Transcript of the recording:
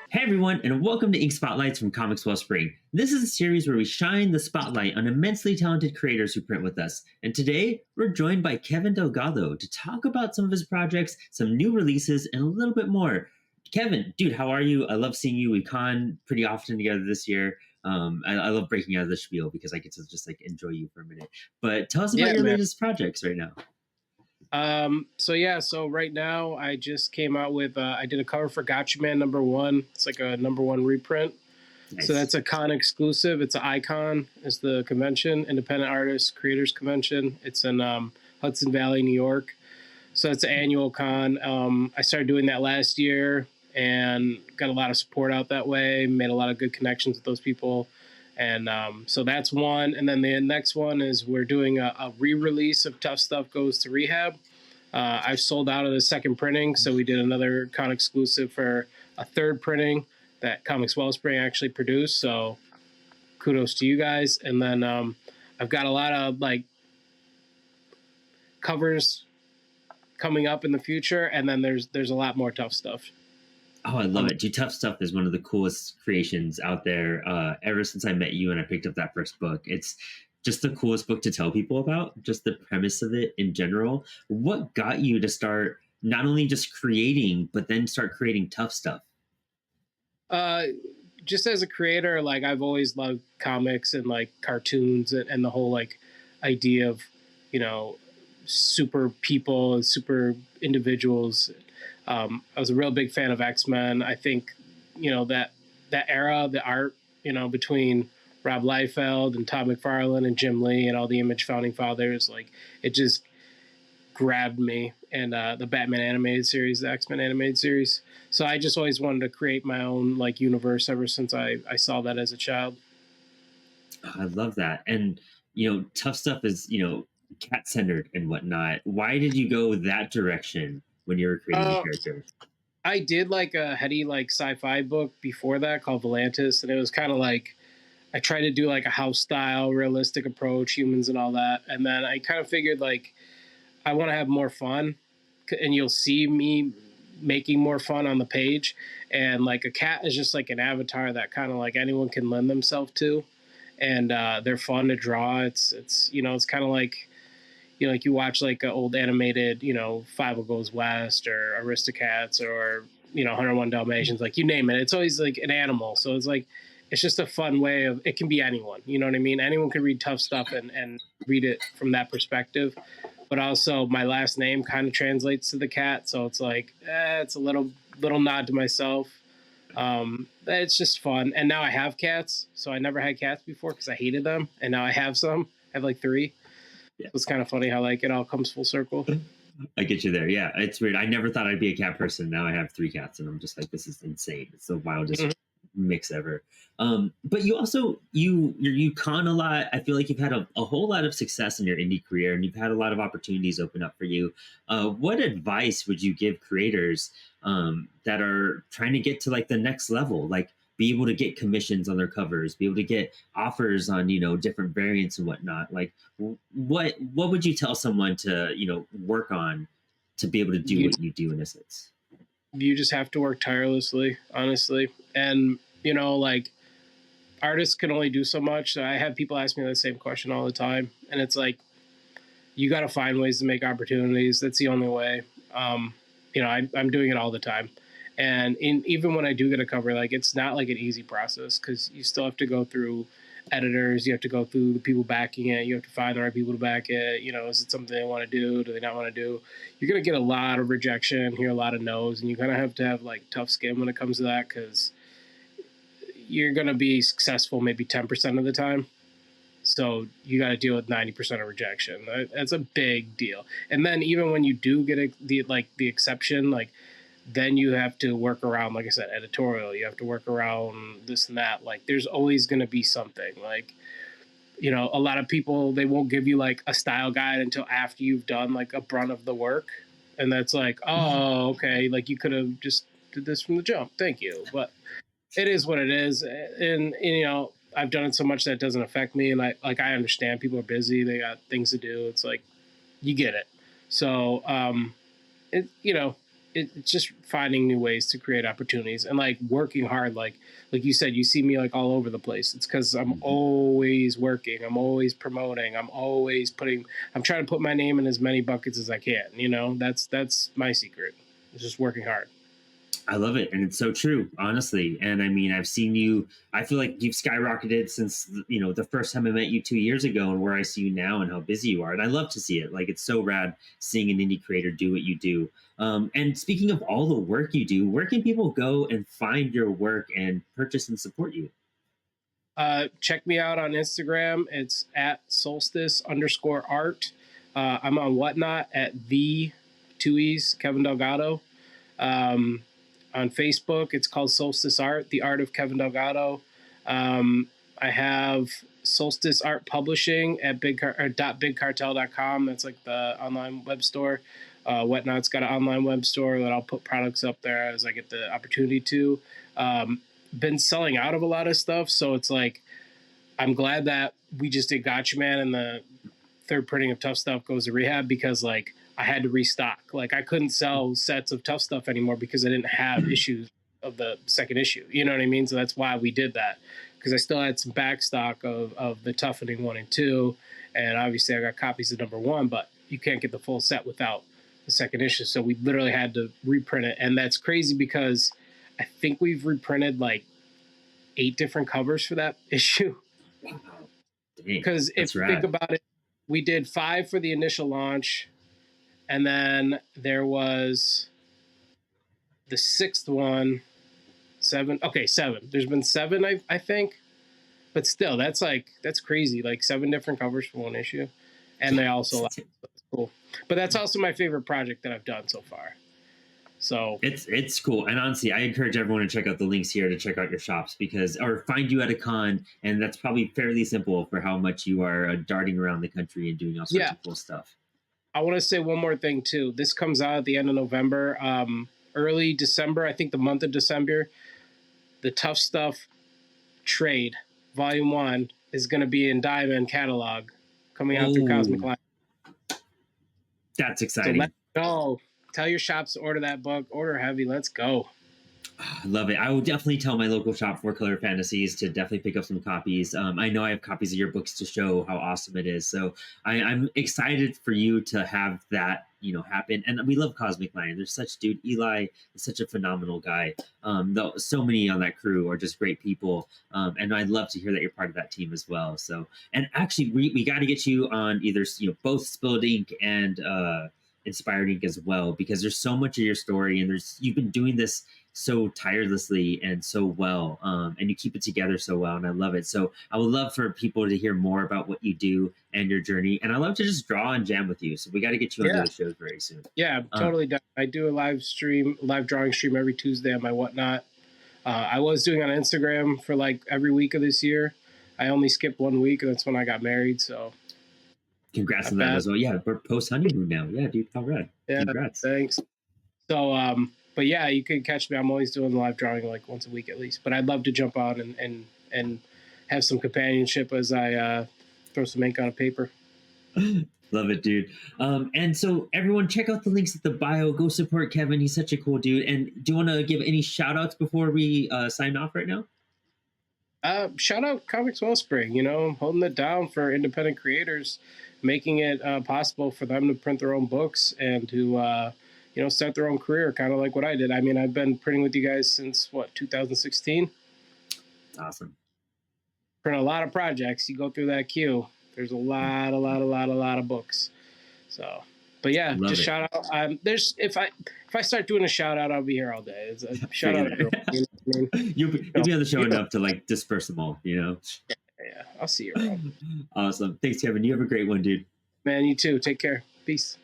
Hey everyone, and welcome to Ink Spotlights from Comix Wellspring. This is a series where we shine the spotlight on immensely talented creators who print with us. And today, we're joined by Kevin Delgado to talk about some of his projects, some new releases, and a little bit more. Kevin, dude, how are you? I love seeing you. We con pretty often together this year. I love breaking out of the spiel because I get to just like enjoy you for a minute. But tell us about Yeah, your man. latest projects right now. So right now I just came out with I did a cover for Gotcha Man #1. It's like a #1 reprint. So Nice. that's a con exclusive. It's an Icon. It's the convention, Independent Artists Creators Convention. It's in Hudson Valley, New York. So it's an annual con. I started doing that last year and got a lot of support out that way. Made a lot of good connections with those people. And so that's one. And then the next one is we're doing a re-release of Tough Stuff Goes to Rehab. I've sold out of the second printing, so we did another con exclusive for a third printing that Comix Wellspring actually produced. So kudos to you guys. And then I've got a lot of like covers coming up in the future, and then there's a lot more tough stuff. Oh, I love it. Dude, Tough Stuff is one of the coolest creations out there. Ever since I met you and I picked up that first book, it's just the coolest book to tell people about, just the premise of it in general. What got you to start not only just creating, but then start creating Tough Stuff? Uh, just as a creator, like I've always loved comics and like cartoons and the whole like idea of, you know, super people and super individuals. I was a real big fan of X-Men. I think, that era, the art, between Rob Liefeld and Todd McFarlane and Jim Lee and all the Image founding fathers, like it just grabbed me. And the Batman animated series, the X-Men animated series. So I just always wanted to create my own like universe ever since I saw that as a child. Oh, I love that. And, Tough Stuff is, cat centered and whatnot. Why did you go that direction when you were creating the Uh, character? I did like a heady like sci-fi book before that called Volantis, and it was kind of like I tried to do like a house style realistic approach, humans and all that, and then I kind of figured like I want to have more fun, and you'll see me making more fun on the page, and like a cat is just like an avatar that kind of like anyone can lend themselves to, and they're fun to draw. It's kind of like like you watch like an old animated, Five Goes West or Aristocats or 101 Dalmatians, like you name it. It's always like an animal, so it's like it's just a fun way of it can be anyone. You know what I mean? Anyone can read Tough Stuff and read it from that perspective. But also, my last name kind of translates to the cat, so it's like it's a little nod to myself. It's just fun, and now I have cats. So I never had cats before because I hated them, and now I have some. I have like three. Yeah. It's kind of funny how like it all comes full circle. I get you there. Yeah, it's weird. I never thought I'd be a cat person. Now I have three cats, and I'm just like, this is insane. It's the wildest Mhm. mix ever. But you also you con a lot. I feel like you've had a whole lot of success in your indie career, and you've had a lot of opportunities open up for you. What advice would you give creators that are trying to get to like the next level, like be able to get commissions on their covers, be able to get offers on different variants and whatnot? Like, what would you tell someone to work on to be able to do You what you do in a sense? you just have to work tirelessly, honestly, and like artists can only do so much. So I have people ask me the same question all the time, and it's like you got to find ways to make opportunities. That's the only way. I'm doing it all the time. And even when I do get a cover, like it's not like an easy process because you still have to go through editors, you have to go through the people backing it, you have to find the right people to back it. Is it something they want to do? Do they not want to do? You're gonna get a lot of rejection, hear a lot of no's, and you kind of have to have like tough skin when it comes to that because you're gonna be successful maybe 10% of the time. So you got to deal with 90% of rejection. That's a big deal. And then even when you do get the exception, like then you have to work around, like I said, editorial. You have to work around this and that. Like there's always going to be something. Like a lot of people they won't give you like a style guide until after you've done like a brunt of the work, and that's like, oh, okay, like you could have just did this from the jump. Thank you, but it is what it is, and I've done it so much that it doesn't affect me, and I understand people are busy, they got things to do. It's like you get it. So it it's just finding new ways to create opportunities and like working hard. Like you said, you see me like all over the place. It's because I'm Mhm. always working. I'm always promoting. I'm trying to put my name in as many buckets as I can. That's my secret. It's just working hard. I love it, and it's so true, honestly. And I mean, I've seen you. I feel like you've skyrocketed since the first time I met you 2 years ago, and where I see you now, and how busy you are. And I love to see it. Like it's so rad seeing an indie creator do what you do. And speaking of all the work you do, where can people go and find your work and purchase and support you? Check me out on Instagram. It's at solstice_art. I'm on Whatnot at the two E's, Kevin Delgado. Um, on Facebook, it's called Solstice Art, the art of Kevin Delgado. I have Solstice Art Publishing at bigcartel.com. That's like the online web store. Whatnot's got an online web store that I'll put products up there as I get the opportunity to. Been selling out of a lot of stuff, so it's like I'm glad that we just did Gotcha Man and the third printing of Tough Stuff goes to rehab, because like I had to restock. Like I couldn't sell sets of Tough Stuff anymore because I didn't have issues of the second issue. You know what I mean? So that's why we did that, because I still had some back stock of the Toughening 1 and 2, and obviously I got copies of number 1, but you can't get the full set without the second issue. So we literally had to reprint it, and that's crazy because I think we've reprinted like 8 different covers for that issue. Wow, dang, Because if that's you think rad. about it, we did 5 for the initial launch, and then there was the 6th one, 7. Okay, 7. There's been 7, I think, but still, that's crazy. Like 7 different covers for one issue, and Yeah, they also that's cool. But that's also my favorite project that I've done so far. So it's cool, and honestly, I encourage everyone to check out the links here to check out your shops because, or find you at a con, and that's probably fairly simple for how much you are darting around the country and doing all sorts yeah, of cool stuff. I want to say one more thing too. This comes out at the end of November, early December. I think the month of December, the Tough Stuff trade, Volume 1, is going to be in Diamond catalog coming out through Cosmic Oh, Line. that's So let's exciting. go. Tell your shops to order that book. Order heavy. Let's go. I love it. I will definitely tell my local shop, Four Color Fantasies, to definitely pick up some copies. I know I have copies of your books to show how awesome it is. So I'm excited for you to have that, happen. And we love Cosmic Lion. There's such dude. Eli is such a phenomenal guy. Though so many on that crew are just great people. And I'd love to hear that you're part of that team as well. So, and actually, we got to get you on either, both Spilled Ink and Inspired Ink as well, because there's so much of your story, and you've been doing this so tirelessly and so well, and you keep it together so well, and I love it. So I would love for people to hear more about what you do and your journey, and I love to just draw and jam with you. So we got to get you on Yeah. those shows very soon. Yeah, I'm uh, totally done. I do a live drawing stream every Tuesday on my Whatnot. I was doing on Instagram for like every week of this year. I only skipped 1 week, and that's when I got married. So Congrats not on that bad. as well. Yeah, we're post honeymoon now. Yeah, dude, all right. Yeah, Congrats. thanks. So, but yeah, you can catch me. I'm always doing live drawing like once a week at least. But I'd love to jump on and have some companionship as I throw some ink on a paper. Love it, dude. And so everyone check out the links at the bio. Go support Kevin. He's such a cool dude. And do you want to give any shout outs before we sign off right now? Shout out Comix Wellspring, holding it down for independent creators, making it possible for them to print their own books and to, start their own career, kind of like what I did. I mean, I've been printing with you guys since, 2016? Awesome. Print a lot of projects. You go through that queue. There's a lot of books. So, but yeah, Love just it. shout out. There's if I start doing a shout out, I'll be here all day. It's a shout out Figured everyone. You know it. what I mean? You'll be on the show enough to like disperse them all. Yeah, I'll see you around. Awesome. Thanks, Kevin. You have a great one, dude. Man, you too. Take care. Peace.